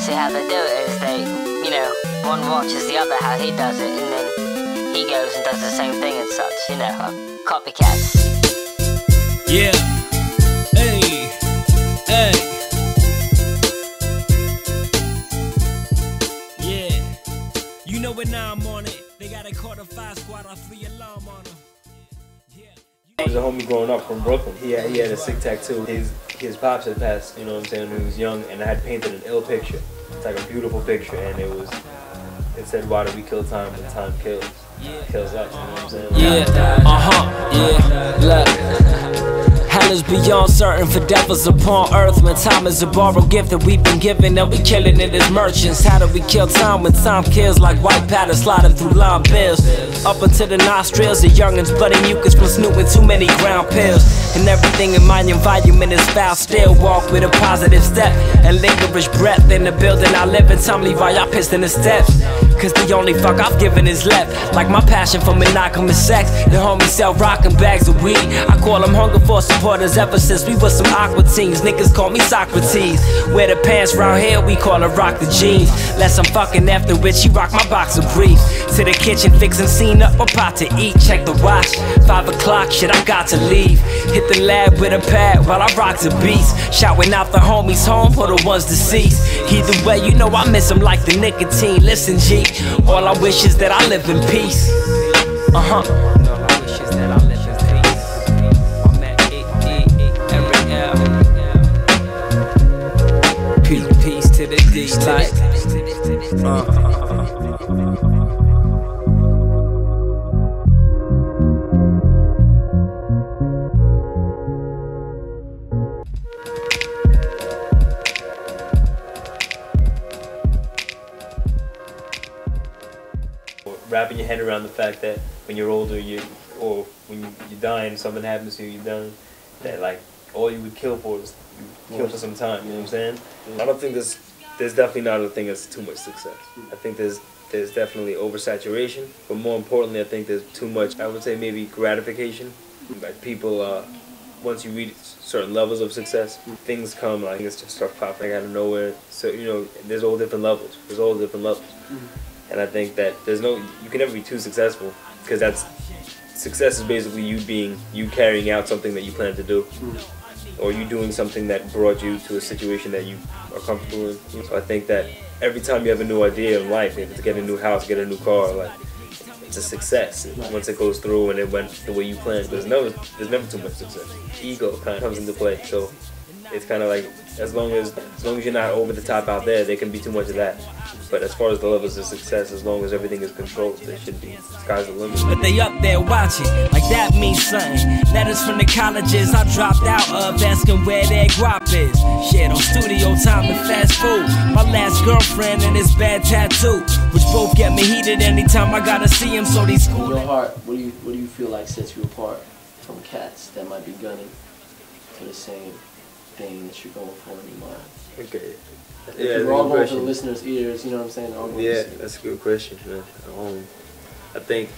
basically how they do it is they, you know, one watches the other how he does it, and then he goes and does the same thing and such, you know, copycats. Yeah. Hey. Hey. Yeah. You know when now I'm on it. They got a quarter 5 squad or 3 alarm on them. He was a homie growing up from Brooklyn. He had a sick tattoo. His pops had passed, you know what I'm saying, when he was young, and I had painted an ill picture. It's like a beautiful picture, and it said, why do we kill time when time kills? Kills us, you know what I'm saying? Yeah, look. Hell is beyond certain for devils upon earth. When time is a borrowed gift that we've been given, and we killing it as merchants. How do we kill time when time kills like white powder sliding through lime bills? Up into the nostrils of youngins, bloody mucus from snooping too many ground pills. And everything in my environment is foul. Still walk with a positive step and licorice breath in the building I live in. Time leave all y'all pissed in the steps, cause the only fuck I've given is left. Like my passion for monogamous sex. The homies sell rockin' bags of weed. I call them hunger for supporters ever since we was some aqua teens. Niggas call me Socrates. Wear the pants round here, we call her rock the jeans. Less I'm fucking after which she rock my box of briefs. To the kitchen, fixin' scene up, about to eat. Check the watch, 5 o'clock, shit I got to leave. Hit the lab with a pad while I rock the beats. Shouting out the homies home for the ones deceased. Either way, you know I miss them like the nicotine. Listen G, all I wish is that I live in peace. All I wish is that I live in peace. I'm at peace to the D, like wrapping your head around the fact that when you're older, or when you die and something happens to you, you're done. That like all you would kill for is you kill for some time. You know what I'm saying? I don't think there's definitely not a thing that's too much success. I think there's definitely oversaturation, but more importantly, I think there's too much. I would say maybe gratification. Like people, once you reach certain levels of success, things come like it's just start popping out of nowhere. So you know, there's all different levels. There's all different levels. And I think that you can never be too successful, because success is basically you carrying out something that you plan to do, or you doing something that brought you to a situation that you are comfortable in. So I think that every time you have a new idea in life, if it's get a new house, get a new car, like it's a success once it goes through and it went the way you planned. There's never too much success. Ego kind of comes into play, so it's kind of like as long as you're not over the top out there can be too much of that. But as far as the levels of success, as long as everything is controlled, there should be sky's the limit. But they up there watching, like that means something. Letters from the colleges I dropped out of, asking where their guap is. Shit on studio time and fast food. My last girlfriend and this bad tattoo, which both get me heated anytime I gotta see him. So these cool. In your heart, what do you feel like sets you apart from cats that might be gunning for the same thing that you're going for in your mind? Okay. Yeah, we're all going for the listeners' ears, you know what I'm saying? Yeah, that's a good question, man. I think.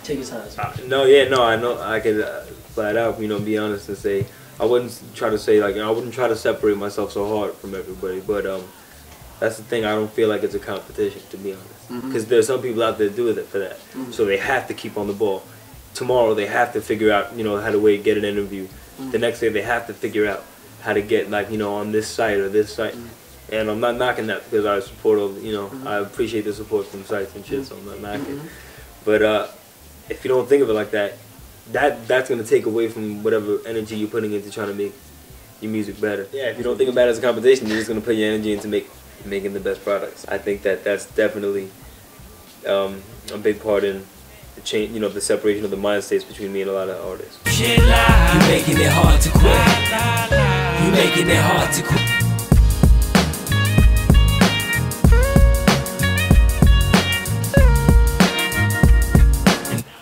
Take your time. I know I could flat out, you know, be honest and say I wouldn't try to say like I wouldn't try to separate myself so hard from everybody, but that's the thing. I don't feel like it's a competition, to be honest, because there's some people out there do it for that, so they have to keep on the ball. Tomorrow they have to figure out, you know, how to get an interview. The next day they have to figure out how to get, like, you know, on this site or this site. And I'm not knocking that, because I support all, you know, I appreciate the support from sites and shit, so I'm not knocking. But if you don't think of it like that, that's gonna take away from whatever energy you're putting into trying to make your music better. Yeah, if you don't think about it as a competition, you're just gonna put your energy into making the best products. I think that's definitely a big part in the change, you know, the separation of the mind states between me and a lot of artists. You making it hard to quit. You making it hard to quit.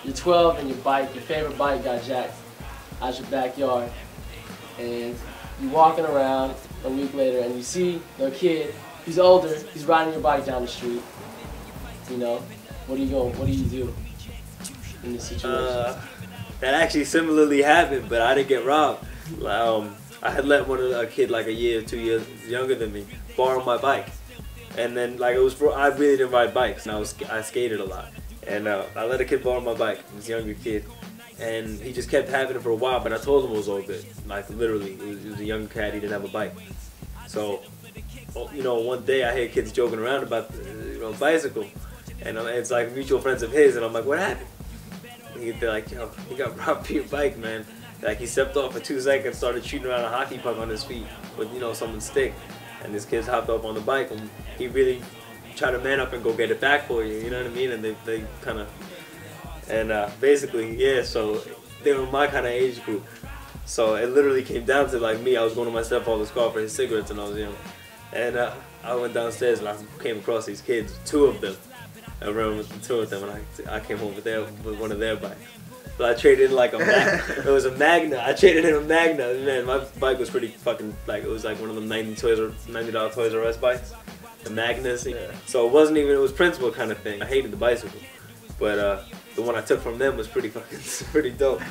You're 12 and your favorite bike got jacked out your backyard, and you're walking around a week later and you see the kid, he's older, he's riding your bike down the street. You know, what do you do in this situation? That actually similarly happened, but I didn't get robbed. I had let a kid like a year, 2 years younger than me borrow my bike. And then like I really didn't ride bikes, and I skated a lot. And I let a kid borrow my bike, this younger kid, and he just kept having it for a while. But I told him it was all good. Like literally, it was a young cat. He didn't have a bike. So, you know, one day I hear kids joking around about the bicycle, and it's like mutual friends of his, and I'm like, what happened? They're like, yo, he got robbed for your bike, man. Like he stepped off for 2 seconds, started shooting around a hockey puck on his feet with, you know, someone's stick, and this kid hopped up on the bike, and he really tried to man up and go get it back for you. You know what I mean? And they kind of, and basically, yeah. So they were my kind of age group. So it literally came down to like me. I was going to my stepfather's car for his cigarettes, and I was young. And I went downstairs and I came across these kids, 2 of them. I remember with the 2 of them, and I came home with one of their bikes. So I traded in like it was a Magna. I traded in a Magna, and man, my bike was pretty fucking, like, it was like one of them $90 Toys R Us bikes, the Magnas. Yeah. So it wasn't even, it was principle kind of thing. I hated the bicycle, but the one I took from them was pretty dope.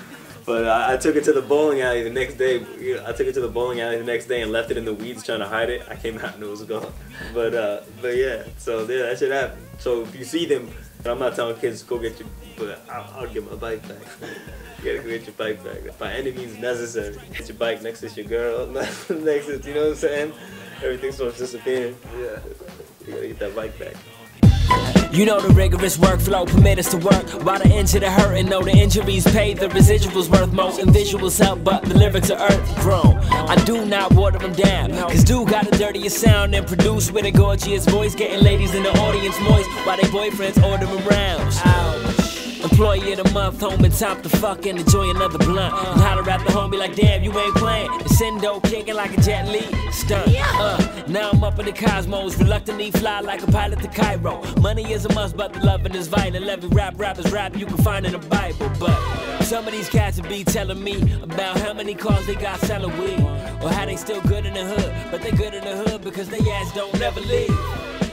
But I took it to the bowling alley the next day. I took it to the bowling alley the next day and left it in the weeds trying to hide it. I came out and it was gone. But yeah, so yeah, that shit happened. So if you see them, and I'm not telling kids go get your, but I'll get my bike back. You gotta go get your bike back by any means necessary. Get your bike next to your girl, next to, you know what I'm saying? Everything starts disappearing. Yeah, you gotta get that bike back. You know the rigorous workflow permit us to work while the injured are hurt and know the injuries paid, the residuals worth more and visuals help, but the lyrics are earth grown. I do not water them down, cause dude got a dirtier sound and produced with a gorgeous voice, getting ladies in the audience moist while they boyfriends order them rounds. Ouch. Employee of the month, home and time to fuck and enjoy another blunt. And holler at the homie like, damn, you ain't playing. The Sendo kicking like a Jet Li stunt. Now I'm up in the cosmos, reluctantly fly like a pilot to Cairo. Money is a must, but the loving is vital. Every rapper's rap you can find in the Bible. But some of these cats will be telling me about how many cars they got selling weed, or how they still good in the hood, but they good in the hood because they ass don't never leave.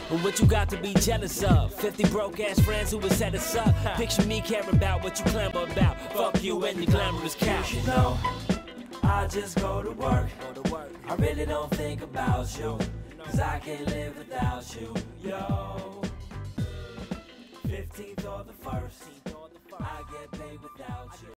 But what you got to be jealous of? 50 broke ass friends who would set us up. Picture me caring about what you clamor about. Fuck you and your glamorous couch. You know, I just go to work. I really don't think about you, cause I can't live without you. Yo, 15th or the 1st, I get paid without you.